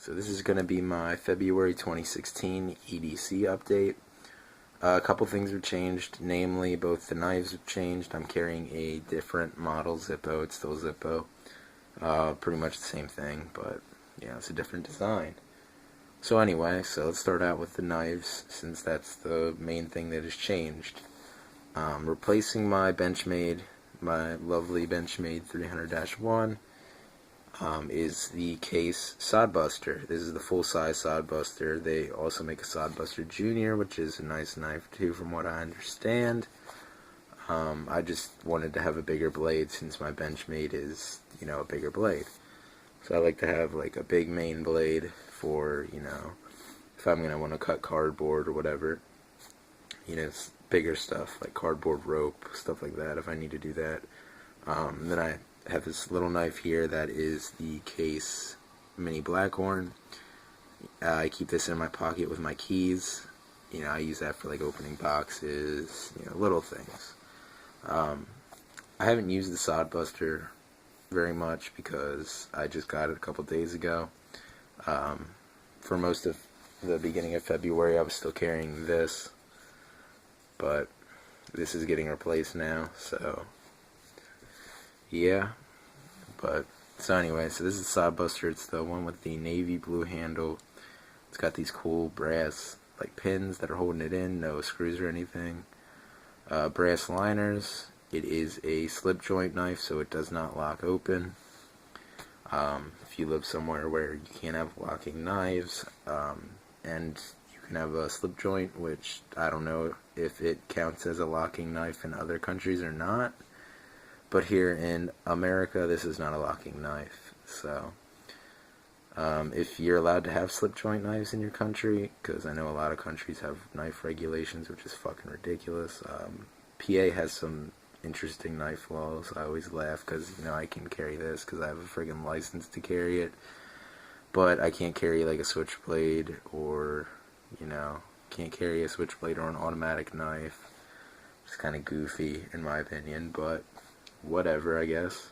So this is going to be my February 2016 EDC update. A couple things have changed, namely both the knives have changed. I'm carrying a different model Zippo. It's still Zippo. Pretty much the same thing, but yeah, it's a different design. So anyway, let's start out with the knives, since that's the main thing that has changed. Replacing my Benchmade, my lovely Benchmade 300-1, is the Case Sodbuster. This is the full-size Sodbuster. They also make a Sodbuster Junior, which is a nice knife too, from what I understand. I just wanted to have a bigger blade, since my Benchmade is, a bigger blade. So I like to have like a big main blade for, if I'm gonna want to cut cardboard or whatever, bigger stuff like cardboard rope, stuff like that, if I need to do that. Then I have this little knife here that is the Case Mini Blackhorn. I keep this in my pocket with my keys. I use that for like opening boxes, little things. I haven't used the Sodbuster very much because I just got it a couple days ago. For most of the beginning of February I was still carrying this, but this is getting replaced now, so yeah. So anyway, so this is Sodbuster. It's the one with the navy blue handle. It's got these cool brass like pins that are holding it in, no screws or anything. Brass liners. It is a slip joint knife, so it does not lock open. If you live somewhere where you can't have locking knives, and you can have a slip joint, which I don't know if it counts as a locking knife in other countries or not, but here in America this is not a locking knife. So if you're allowed to have slip joint knives in your country, because I know a lot of countries have knife regulations, which is fucking ridiculous. PA has some interesting knife laws. I always laugh because I can carry this because I have a friggin' license to carry it, but I can't carry like a switchblade, or can't carry a switchblade or an automatic knife. It's kind of goofy in my opinion, but whatever, I guess.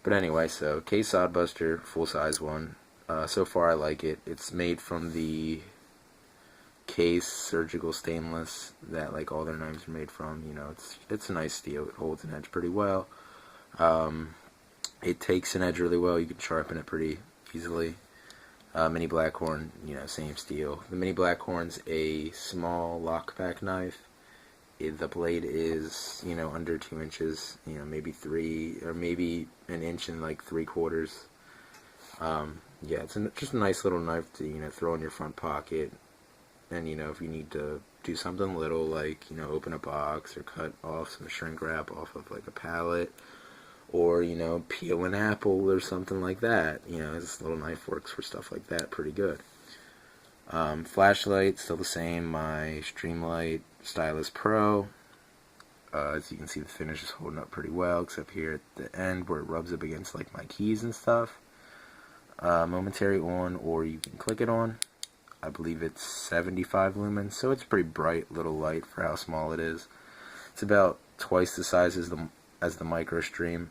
But anyway, so Case Sodbuster, full size one. So far I like it. It's made from the Case surgical stainless that like all their knives are made from. It's a nice steel. It holds an edge pretty well. It takes an edge really well. You can sharpen it pretty easily. Mini Blackhorn, same steel. The Mini Blackhorn's a small lockback knife. The blade is under 2 inches, maybe 3, or maybe an inch and like 3/4. Yeah, it's just a nice little knife to throw in your front pocket. And if you need to do something little, like open a box or cut off some shrink wrap off of like a pallet, or peel an apple or something like that, this little knife works for stuff like that pretty good. Flashlight, still the same, my Streamlight Stylus Pro. As you can see, the finish is holding up pretty well, except here at the end where it rubs up against like my keys and stuff. Momentary on, or you can click it on. I believe it's 75 lumens, so it's a pretty bright little light for how small it is. It's about twice the size as the MicroStream.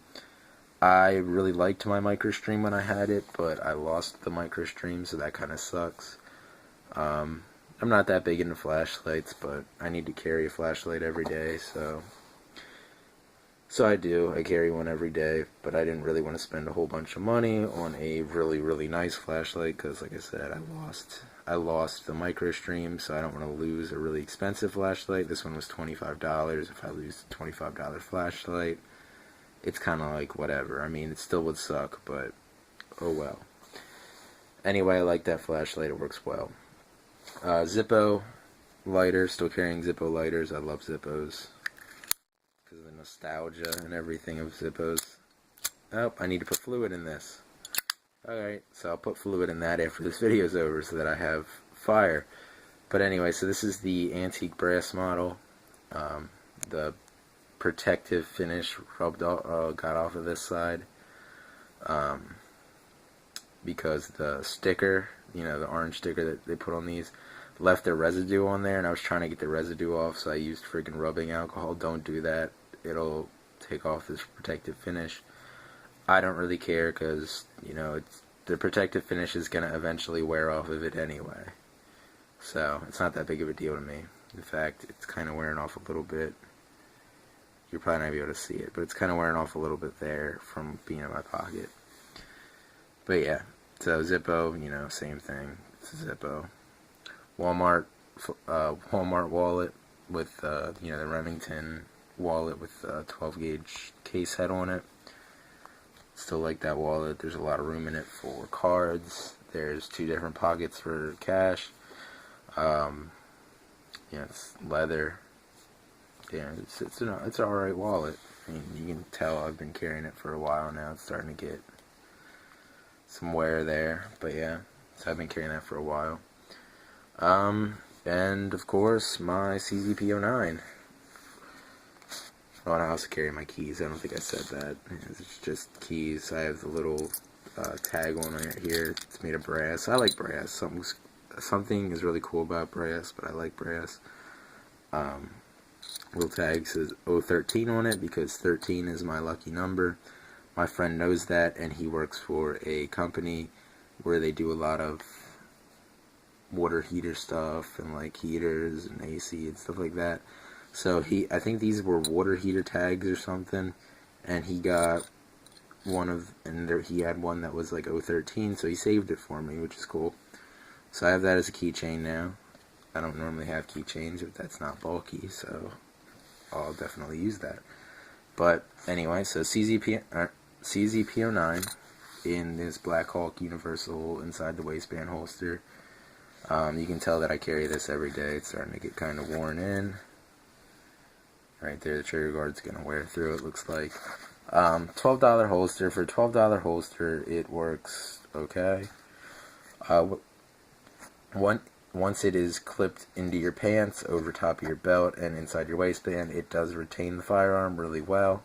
I really liked my MicroStream when I had it, but I lost the MicroStream, so that kind of sucks. I'm not that big into flashlights, but I need to carry a flashlight every day, so I do. I carry one every day, but I didn't really want to spend a whole bunch of money on a really, really nice flashlight, because like I said, I lost the MicroStream, so I don't want to lose a really expensive flashlight. This one was $25. If I lose the $25 flashlight, it's kind of like whatever. I mean, it still would suck, but oh well. Anyway, I like that flashlight. It works well. Zippo lighter, still carrying Zippo lighters. I love Zippos because of the nostalgia and everything of Zippos. Oh, I need to put fluid in this. Alright, so I'll put fluid in that after this video is over so that I have fire. But anyway, so this is the antique brass model. The protective finish got off of this side. Because the sticker, the orange sticker that they put on these, left their residue on there, and I was trying to get the residue off, so I used freaking rubbing alcohol. Don't do that. It'll take off this protective finish. I don't really care because, it the protective finish is going to eventually wear off of it anyway. So, it's not that big of a deal to me. In fact, it's kind of wearing off a little bit. You're probably not going to be able to see it, but it's kind of wearing off a little bit there from being in my pocket. But yeah, so Zippo, you know, same thing. It's a Zippo. Walmart wallet with, you know, the Remington wallet with a 12 gauge case head on it. Still like that wallet. There's a lot of room in it for cards. There's 2 different pockets for cash. Yeah, it's leather. Yeah, it's an alright wallet. I mean, you can tell I've been carrying it for a while now. It's starting to get some wear there. But yeah, so I've been carrying that for a while. And of course, my CZP09. Oh, and I also carry my keys. I don't think I said that. It's just keys. I have the little tag on it here. It's made of brass. I like brass. Something is really cool about brass, but I like brass. Little tag says 013 on it because 13 is my lucky number. My friend knows that, and he works for a company where they do a lot of water heater stuff and like heaters and AC and stuff like that. So I think these were water heater tags or something, and he got he had one that was like 013, so he saved it for me, which is cool. So I have that as a keychain now. I don't normally have keychains if that's not bulky, so I'll definitely use that. But anyway, so CZP09 in this Black Hawk Universal inside the waistband holster. You can tell that I carry this every day. It's starting to get kind of worn in. Right there, the trigger guard's going to wear through, it looks like. $12 holster. For a $12 holster, it works okay. Once it is clipped into your pants, over top of your belt, and inside your waistband, it does retain the firearm really well.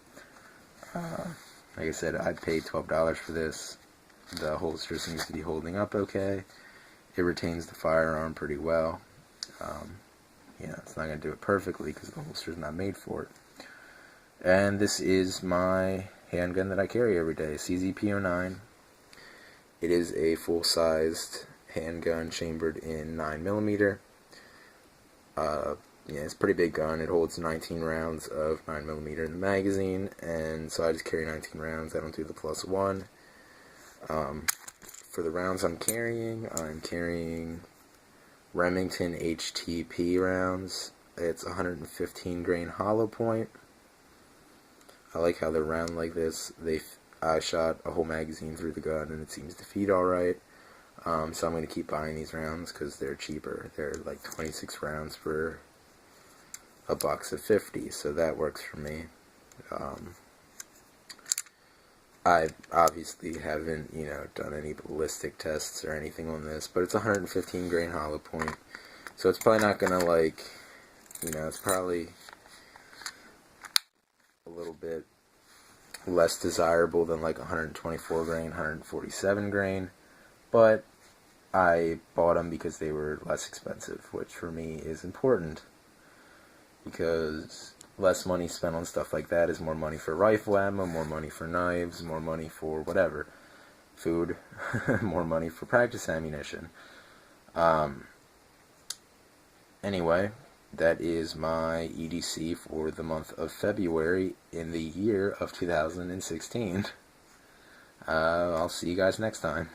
Like I said, I paid $12 for this. The holster seems to be holding up okay. It retains the firearm pretty well. Yeah, it's not going to do it perfectly because the holster is not made for it. And this is my handgun that I carry every day, CZP09. It is a full-sized handgun chambered in 9mm. Yeah, it's a pretty big gun. It holds 19 rounds of 9mm in the magazine, and so I just carry 19 rounds. I don't do the +1. For the rounds I'm carrying Remington HTP rounds. It's 115 grain hollow point. I like how they're round like this. I shot a whole magazine through the gun and it seems to feed alright. So I'm going to keep buying these rounds because they're cheaper. They're like 26 rounds for a box of 50, so that works for me. I obviously haven't, you know, done any ballistic tests or anything on this, but it's 115 grain hollow point, so it's probably not gonna, like, you know, it's probably a little bit less desirable than like 124 grain, 147 grain, but I bought them because they were less expensive, which for me is important, because less money spent on stuff like that is more money for rifle ammo, more money for knives, more money for whatever. Food, more money for practice ammunition. Anyway, that is my EDC for the month of February in the year of 2016. I'll see you guys next time.